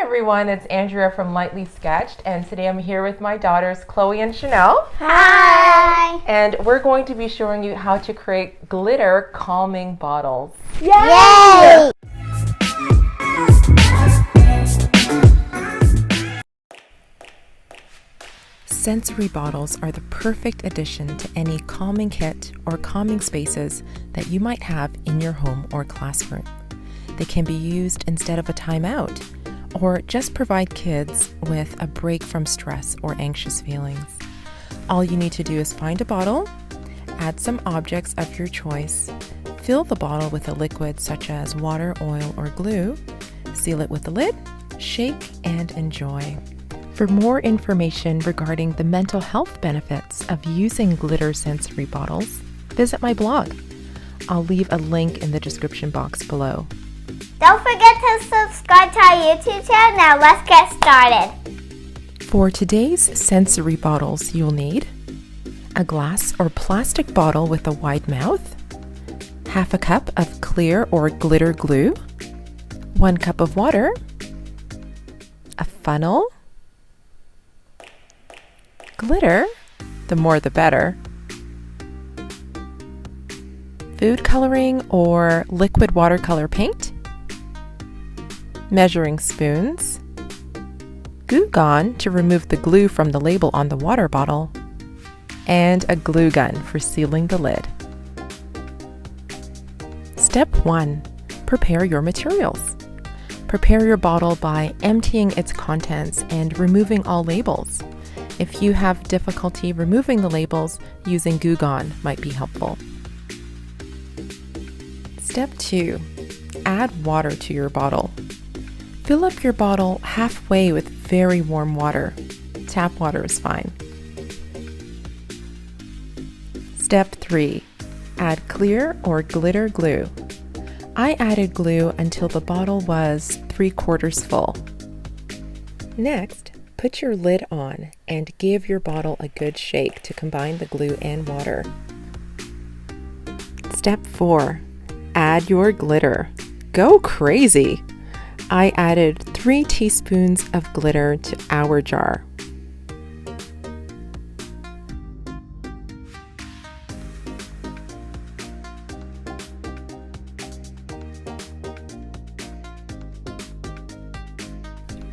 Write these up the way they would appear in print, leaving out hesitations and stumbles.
everyone, it's Andrea from Lightly Sketched, and today I'm here with my daughters Chloe and Chanel. Hi! And we're going to be showing you how to create glitter calming bottles. Yay! Sensory bottles are the perfect addition to any calming kit or calming spaces that you might have in your home or classroom. They can be used instead of a timeout, or just provide kids with a break from stress or anxious feelings. All you need to do is find a bottle, add some objects of your choice, fill the bottle with a liquid such as water, oil, or glue, seal it with a lid, shake, and enjoy. For more information regarding the mental health benefits of using glitter sensory bottles, visit my blog. I'll leave a link in the description box below. Don't forget to subscribe to our YouTube channel. Now let's get started. For today's sensory bottles, you'll need a glass or plastic bottle with a wide mouth, half a cup of clear or glitter glue, 1 cup of water, a funnel, glitter, the more the better, food coloring or liquid watercolor paint, measuring spoons, Goo Gone to remove the glue from the label on the water bottle, and a glue gun for sealing the lid. Step 1. Prepare your materials. Prepare your bottle by emptying its contents and removing all labels. If you have difficulty removing the labels, using Goo Gone might be helpful. Step 2. Add water to your bottle. Fill up your bottle halfway with very warm water. Tap water is fine. Step 3. Add clear or glitter glue. I added glue until the bottle was 3/4 full. Next, put your lid on and give your bottle a good shake to combine the glue and water. Step 4. Add your glitter. Go crazy! I added 3 teaspoons of glitter to our jar.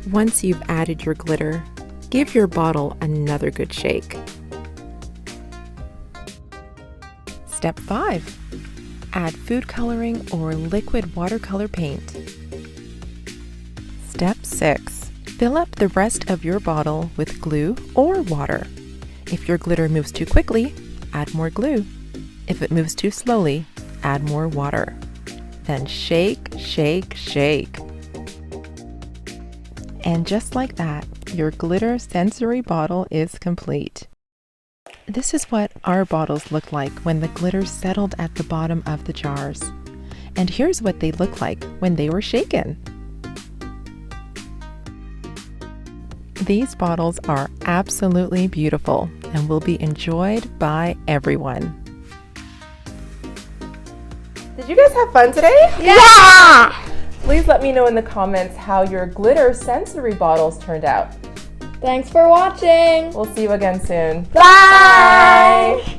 Once you've added your glitter, give your bottle another good shake. Step 5. Add food coloring or liquid watercolor paint. Step 6. Fill up the rest of your bottle with glue or water. If your glitter moves too quickly, add more glue. If it moves too slowly, add more water. Then shake, shake, shake. And just like that, your glitter sensory bottle is complete. This is what our bottles look like when the glitter settled at the bottom of the jars. And here's what they look like when they were shaken. These bottles are absolutely beautiful and will be enjoyed by everyone. Did you guys have fun today? Yeah! Please let me know in the comments how your glitter sensory bottles turned out. Thanks for watching. We'll see you again soon. Bye!